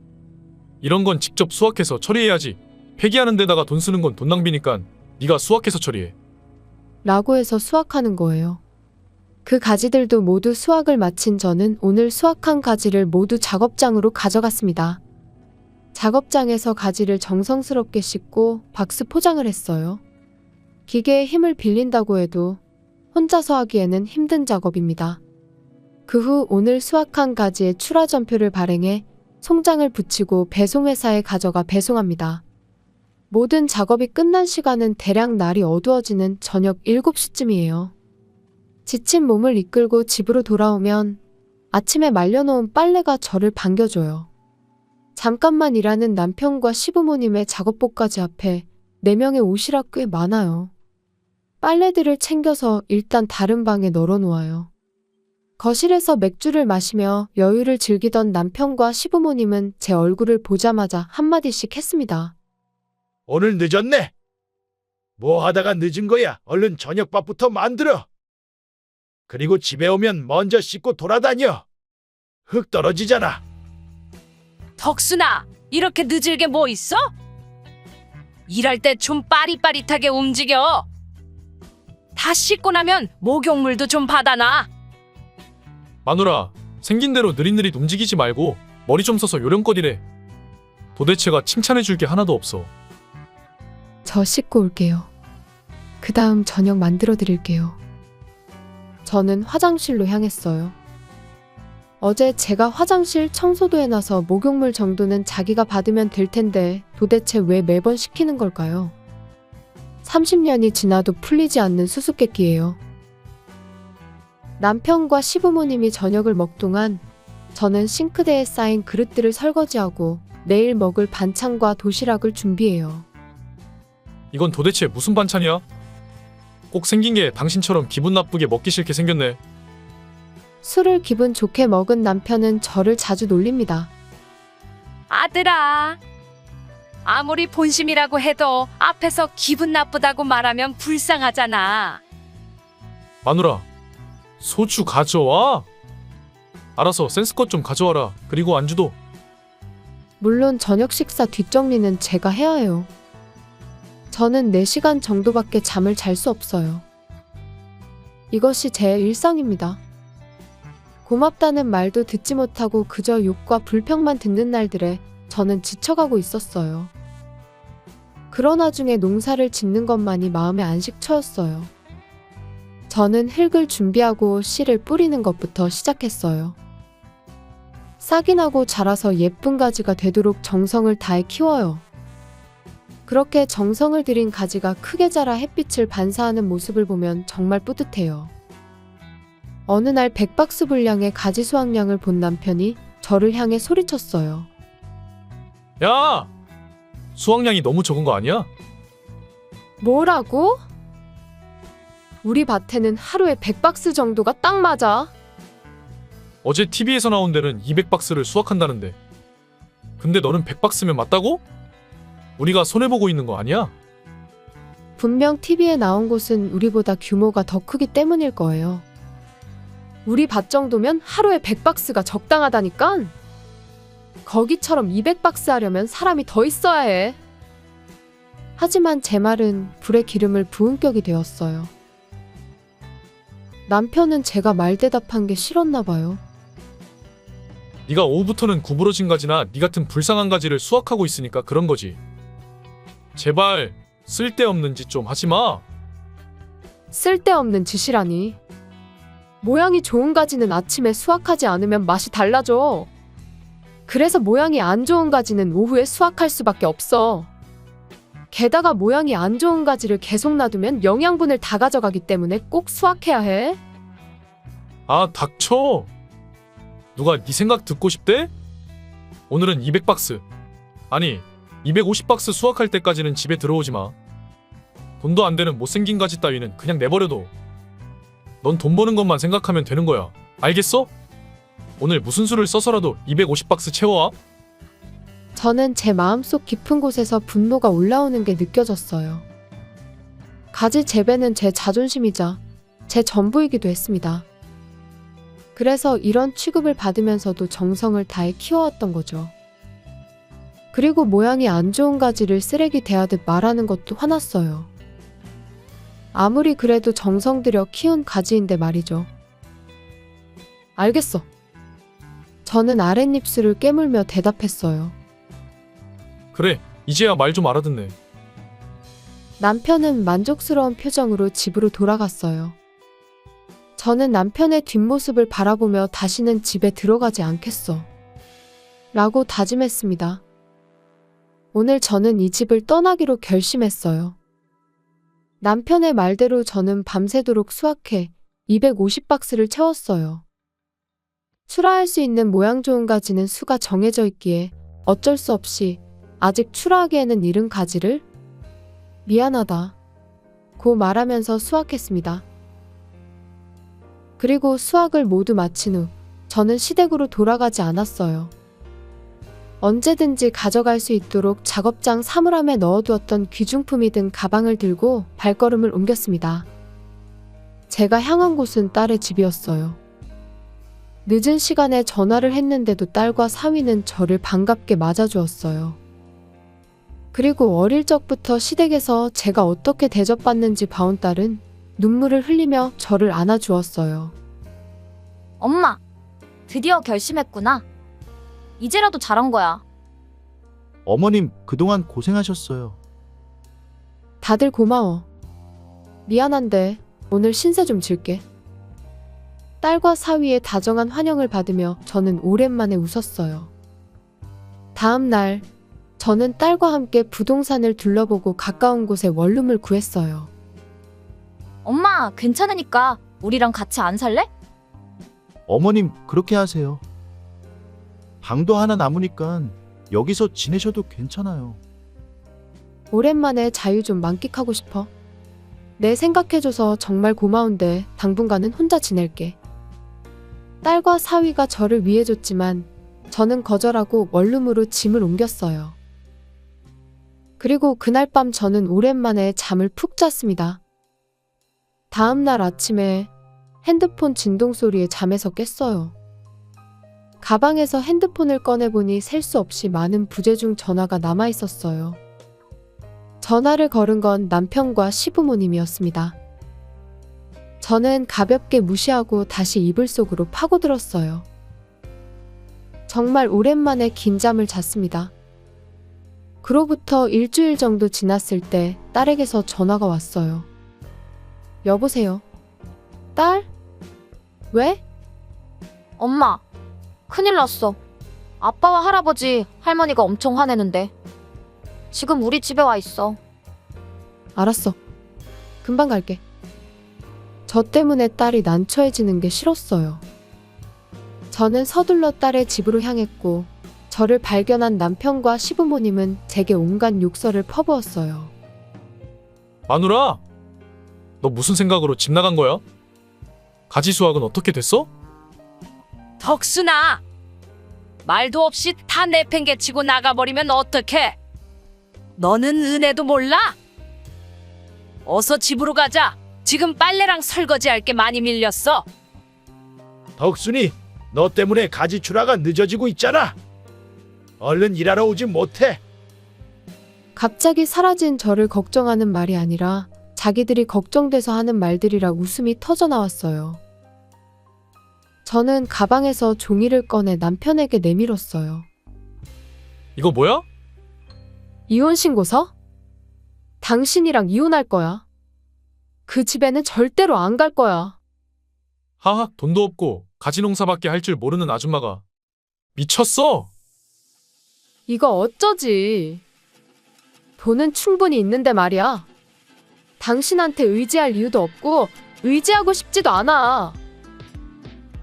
이런 건 직접 수확해서 처리해야지. 폐기하는 데다가 돈 쓰는 건 돈 낭비니까 네가 수확해서 처리해. 라고 해서 수확하는 거예요. 그 가지들도 모두 수확을 마친 저는 오늘 수확한 가지를 모두 작업장으로 가져갔습니다. 작업장에서 가지를 정성스럽게 씻고 박스 포장을 했어요. 기계의 힘을 빌린다고 해도 혼자서 하기에는 힘든 작업입니다. 그 후 오늘 수확한 가지의 출하전표를 발행해 송장을 붙이고 배송회사에 가져가 배송합니다. 모든 작업이 끝난 시간은 대략 날이 어두워지는 저녁 7시쯤이에요. 지친 몸을 이끌고 집으로 돌아오면 아침에 말려놓은 빨래가 저를 반겨줘요. 잠깐만 일하는 남편과 시부모님의 작업복까지 앞에 4명의 옷이라 꽤 많아요. 빨래들을 챙겨서 일단 다른 방에 널어놓아요. 거실에서 맥주를 마시며 여유를 즐기던 남편과 시부모님은 제 얼굴을 보자마자 한마디씩 했습니다. 오늘 늦었네. 뭐 하다가 늦은 거야? 얼른 저녁밥부터 만들어. 그리고 집에 오면 먼저 씻고 돌아다녀. 흙 떨어지잖아. 덕순아, 이렇게 늦을 게 뭐 있어? 일할 때 좀 빠릿빠릿하게 움직여. 다 씻고 나면 목욕물도 좀 받아놔. 마누라, 생긴 대로 느릿느릿 움직이지 말고 머리 좀 써서 요령껏 일해. 도대체가 칭찬해줄 게 하나도 없어. 저 씻고 올게요. 그 다음 저녁 만들어 드릴게요. 저는 화장실로 향했어요. 어제 제가 화장실 청소도 해놔서 목욕물 정도는 자기가 받으면 될 텐데 도대체 왜 매번 시키는 걸까요? 30년이 지나도 풀리지 않는 수수께끼예요. 남편과 시부모님이 저녁을 먹동안 저는 싱크대에 쌓인 그릇들을 설거지하고 내일 먹을 반찬과 도시락을 준비해요. 이건 도대체 무슨 반찬이야? 꼭 생긴 게 당신처럼 기분 나쁘게 먹기 싫게 생겼네. 술을 기분 좋게 먹은 남편은 저를 자주 놀립니다. 아들아, 아무리 본심이라고 해도 앞에서 기분 나쁘다고 말하면 불쌍하잖아. 마누라, 소주 가져와. 알아서 센스껏 좀 가져와라. 그리고 안주도. 물론 저녁 식사 뒷정리는 제가 해야 해요. 저는 4시간 정도밖에 잠을 잘 수 없어요. 이것이 제 일상입니다. 고맙다는 말도 듣지 못하고 그저 욕과 불평만 듣는 날들에 저는 지쳐가고 있었어요. 그런 와중에 농사를 짓는 것만이 마음의 안식처였어요. 저는 흙을 준비하고 씨를 뿌리는 것부터 시작했어요. 싹이 나고 자라서 예쁜 가지가 되도록 정성을 다해 키워요. 그렇게 정성을 들인 가지가 크게 자라 햇빛을 반사하는 모습을 보면 정말 뿌듯해요. 어느 날 100박스 분량의 가지 수확량을 본 남편이 저를 향해 소리쳤어요. 야! 수확량이 너무 적은 거 아니야? 뭐라고? 우리 밭에는 하루에 100박스 정도가 딱 맞아. 어제 TV에서 나온 데는 200박스를 수확한다는데. 근데 너는 100박스면 맞다고? 우리가 손해보고 있는 거 아니야? 분명 TV에 나온 곳은 우리보다 규모가 더 크기 때문일 거예요. 우리 밭 정도면 하루에 100박스가 적당하다니깐? 거기처럼 200박스 하려면 사람이 더 있어야 해. 하지만 제 말은 불에 기름을 부은 격이 되었어요. 남편은 제가 말대답한 게 싫었나 봐요. 네가 오후부터는 구부러진 가지나 네 같은 불쌍한 가지를 수확하고 있으니까 그런 거지. 제발 쓸데없는 짓 좀 하지 마. 쓸데없는 짓이라니. 모양이 좋은 가지는 아침에 수확하지 않으면 맛이 달라져. 그래서 모양이 안 좋은 가지는 오후에 수확할 수밖에 없어. 게다가 모양이 안 좋은 가지를 계속 놔두면 영양분을 다 가져가기 때문에 꼭 수확해야 해. 아, 닥쳐. 누가 네 생각 듣고 싶대? 오늘은 200박스. 아니, 250박스 수확할 때까지는 집에 들어오지 마. 돈도 안 되는 못생긴 가지 따위는 그냥 내버려둬. 넌 돈 버는 것만 생각하면 되는 거야. 알겠어? 오늘 무슨 수를 써서라도 250박스 채워와. 저는 제 마음속 깊은 곳에서 분노가 올라오는 게 느껴졌어요. 가지 재배는 제 자존심이자 제 전부이기도 했습니다. 그래서 이런 취급을 받으면서도 정성을 다해 키워왔던 거죠. 그리고 모양이 안 좋은 가지를 쓰레기 대하듯 말하는 것도 화났어요. 아무리 그래도 정성 들여 키운 가지인데 말이죠. 알겠어. 저는 아랫입술을 깨물며 대답했어요. 그래, 이제야 말 좀 알아듣네. 남편은 만족스러운 표정으로 집으로 돌아갔어요. 저는 남편의 뒷모습을 바라보며 다시는 집에 들어가지 않겠어. 라고 다짐했습니다. 오늘 저는 이 집을 떠나기로 결심했어요. 남편의 말대로 저는 밤새도록 수확해 250박스를 채웠어요. 출하할 수 있는 모양 좋은 가지는 수가 정해져 있기에 어쩔 수 없이 아직 출하하기에는 이른 가지를 미안하다 고 말하면서 수확했습니다. 그리고 수확을 모두 마친 후 저는 시댁으로 돌아가지 않았어요. 언제든지 가져갈 수 있도록 작업장 사물함에 넣어두었던 귀중품이 든 가방을 들고 발걸음을 옮겼습니다. 제가 향한 곳은 딸의 집이었어요. 늦은 시간에 전화를 했는데도 딸과 사위는 저를 반갑게 맞아주었어요. 그리고 어릴 적부터 시댁에서 제가 어떻게 대접받는지 봐온 딸은 눈물을 흘리며 저를 안아주었어요. 엄마, 드디어 결심했구나. 이제라도 잘한 거야. 어머님, 그동안 고생하셨어요. 다들 고마워. 미안한데 오늘 신세 좀 질게. 딸과 사위의 다정한 환영을 받으며 저는 오랜만에 웃었어요. 다음 날 저는 딸과 함께 부동산을 둘러보고 가까운 곳에 원룸을 구했어요. 엄마, 괜찮으니까 우리랑 같이 안 살래? 어머님, 그렇게 하세요. 방도 하나 남으니까 여기서 지내셔도 괜찮아요. 오랜만에 자유 좀 만끽하고 싶어. 내 생각해줘서 정말 고마운데 당분간은 혼자 지낼게. 딸과 사위가 저를 위해줬지만 저는 거절하고 원룸으로 짐을 옮겼어요. 그리고 그날 밤 저는 오랜만에 잠을 푹 잤습니다. 다음 날 아침에 핸드폰 진동 소리에 잠에서 깼어요. 가방에서 핸드폰을 꺼내보니 셀 수 없이 많은 부재중 전화가 남아 있었어요. 전화를 걸은 건 남편과 시부모님이었습니다. 저는 가볍게 무시하고 다시 이불 속으로 파고들었어요. 정말 오랜만에 긴 잠을 잤습니다. 그로부터 일주일 정도 지났을 때 딸에게서 전화가 왔어요. 여보세요? 딸? 왜? 엄마, 큰일 났어. 아빠와 할아버지, 할머니가 엄청 화내는데. 지금 우리 집에 와 있어. 알았어. 금방 갈게. 저 때문에 딸이 난처해지는 게 싫었어요. 저는 서둘러 딸의 집으로 향했고 저를 발견한 남편과 시부모님은 제게 온갖 욕설을 퍼부었어요. 마누라, 너 무슨 생각으로 집 나간 거야? 가지 수확은 어떻게 됐어? 덕순아, 말도 없이 다 내팽개치고 나가버리면 어떡해? 너는 은혜도 몰라? 어서 집으로 가자. 지금 빨래랑 설거지 할 게 많이 밀렸어. 덕순이, 너 때문에 가지 출하가 늦어지고 있잖아. 얼른 일하러 오지 못해. 갑자기 사라진 저를 걱정하는 말이 아니라 자기들이 걱정돼서 하는 말들이라 웃음이 터져 나왔어요. 저는 가방에서 종이를 꺼내 남편에게 내밀었어요. 이거 뭐야? 이혼 신고서? 당신이랑 이혼할 거야. 그 집에는 절대로 안 갈 거야. 하하, 돈도 없고 가지 농사밖에 할 줄 모르는 아줌마가 미쳤어. 이거 어쩌지? 돈은 충분히 있는데 말이야. 당신한테 의지할 이유도 없고 의지하고 싶지도 않아.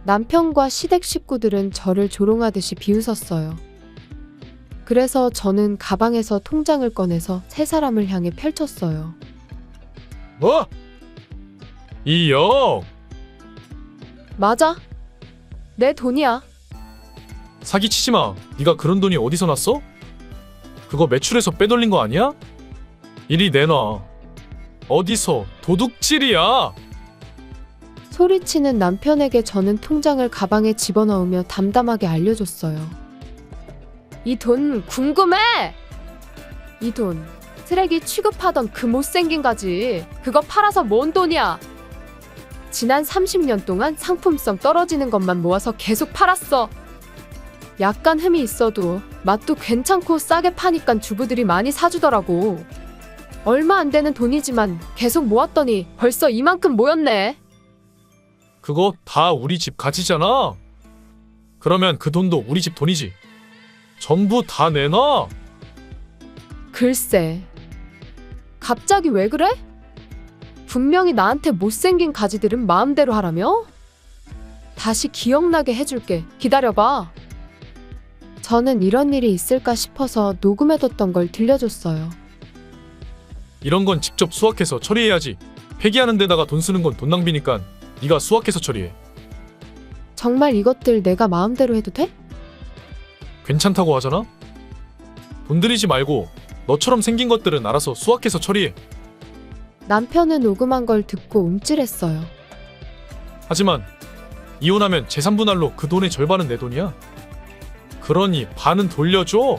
남편과 시댁 식구들은 저를 조롱하듯이 비웃었어요. 그래서 저는 가방에서 통장을 꺼내서 세 사람을 향해 펼쳤어요. 뭐? 2억. 맞아. 내 돈이야. 사기치지 마. 네가 그런 돈이 어디서 났어? 그거 매출에서 빼돌린 거 아니야? 이리 내놔. 어디서 도둑질이야. 소리치는 남편에게 저는 통장을 가방에 집어넣으며 담담하게 알려줬어요. 이 돈 궁금해? 이 돈 쓰레기 취급하던 그 못생긴 가지. 그거 팔아서 모은 돈이야. 지난 30년 동안 상품성 떨어지는 것만 모아서 계속 팔았어. 약간 흠이 있어도 맛도 괜찮고 싸게 파니까 주부들이 많이 사주더라고. 얼마 안 되는 돈이지만 계속 모았더니 벌써 이만큼 모였네. 그거 다 우리 집 가지잖아. 그러면 그 돈도 우리 집 돈이지. 전부 다 내놔. 글쎄, 갑자기 왜 그래? 분명히 나한테 못생긴 가지들은 마음대로 하라며? 다시 기억나게 해줄게. 기다려봐. 저는 이런 일이 있을까 싶어서 녹음해뒀던 걸 들려줬어요. 이런 건 직접 수확해서 처리해야지. 폐기하는 데다가 돈 쓰는 건 돈 낭비니까 네가 수확해서 처리해. 정말 이것들 내가 마음대로 해도 돼? 괜찮다고 하잖아? 돈 들이지 말고 너처럼 생긴 것들은 알아서 수확해서 처리해. 남편은 녹음한 걸 듣고 움찔했어요. 하지만 이혼하면 재산 분할로 그 돈의 절반은 내 돈이야. 그러니 반은 돌려줘.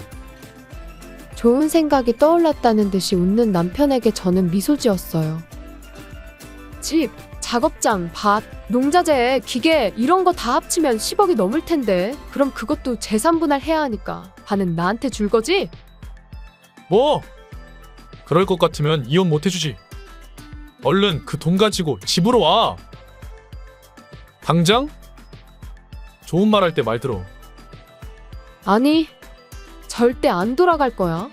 좋은 생각이 떠올랐다는 듯이 웃는 남편에게 저는 미소 지었어요. 집, 작업장, 밭, 농자재, 기계 이런 거 다 합치면 10억이 넘을 텐데 그럼 그것도 재산 분할해야 하니까 반은 나한테 줄 거지? 뭐? 그럴 것 같으면 이혼 못 해주지. 얼른 그 돈 가지고 집으로 와. 당장? 좋은 말 할 때 말 들어. 아니, 절대 안 돌아갈 거야.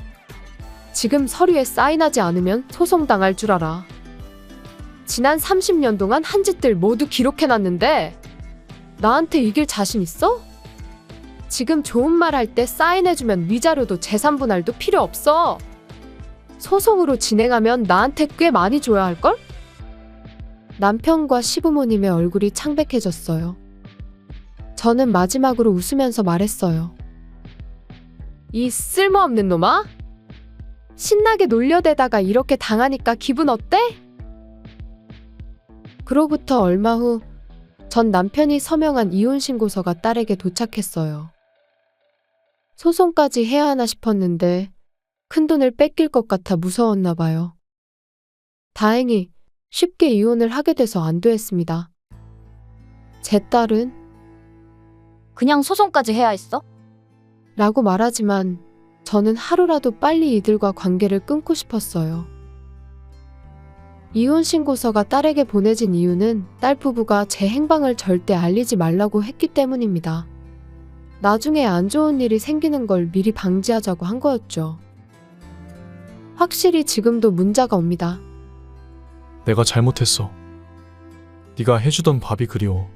지금 서류에 사인하지 않으면 소송당할 줄 알아. 지난 30년 동안 한 짓들 모두 기록해놨는데 나한테 이길 자신 있어? 지금 좋은 말 할 때 사인해주면 위자료도 재산분할도 필요 없어. 소송으로 진행하면 나한테 꽤 많이 줘야 할걸? 남편과 시부모님의 얼굴이 창백해졌어요. 저는 마지막으로 웃으면서 말했어요. 이 쓸모없는 놈아? 신나게 놀려대다가 이렇게 당하니까 기분 어때? 그로부터 얼마 후 전 남편이 서명한 이혼 신고서가 딸에게 도착했어요. 소송까지 해야 하나 싶었는데 큰돈을 뺏길 것 같아 무서웠나 봐요. 다행히 쉽게 이혼을 하게 돼서 안도했습니다. 제 딸은 그냥 소송까지 해야 했어? 라고 말하지만 저는 하루라도 빨리 이들과 관계를 끊고 싶었어요. 이혼 신고서가 딸에게 보내진 이유는 딸 부부가 제 행방을 절대 알리지 말라고 했기 때문입니다. 나중에 안 좋은 일이 생기는 걸 미리 방지하자고 한 거였죠. 확실히 지금도 문자가 옵니다. 내가 잘못했어. 네가 해주던 밥이 그리워.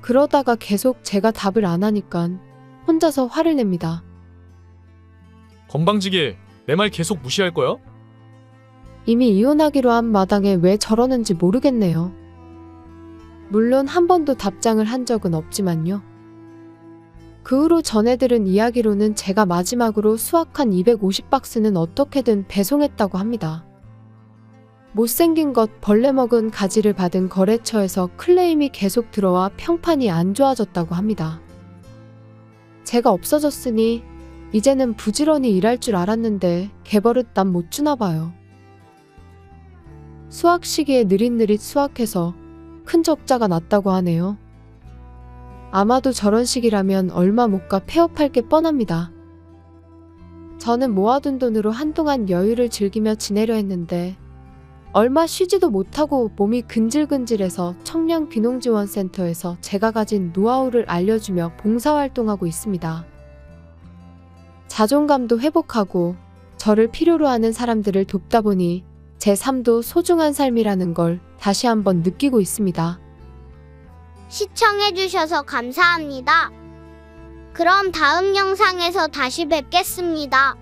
그러다가 계속 제가 답을 안 하니까 혼자서 화를 냅니다. 건방지게 내 말 계속 무시할 거야? 이미 이혼하기로 한 마당에 왜 저러는지 모르겠네요. 물론 한 번도 답장을 한 적은 없지만요. 그 후로 전해들은 이야기로는 제가 마지막으로 수확한 250박스는 어떻게든 배송했다고 합니다. 못생긴 것 벌레 먹은 가지를 받은 거래처에서 클레임이 계속 들어와 평판이 안 좋아졌다고 합니다. 제가 없어졌으니 이제는 부지런히 일할 줄 알았는데 개버릇 난 못 주나 봐요. 수확 시기에 느릿느릿 수확해서 큰 적자가 났다고 하네요. 아마도 저런 식이라면 얼마 못 가 폐업할 게 뻔합니다. 저는 모아둔 돈으로 한동안 여유를 즐기며 지내려 했는데 얼마 쉬지도 못하고 몸이 근질근질해서 청년귀농지원센터에서 제가 가진 노하우를 알려주며 봉사활동하고 있습니다. 자존감도 회복하고 저를 필요로 하는 사람들을 돕다 보니 제 삶도 소중한 삶이라는 걸 다시 한번 느끼고 있습니다. 시청해주셔서 감사합니다. 그럼 다음 영상에서 다시 뵙겠습니다.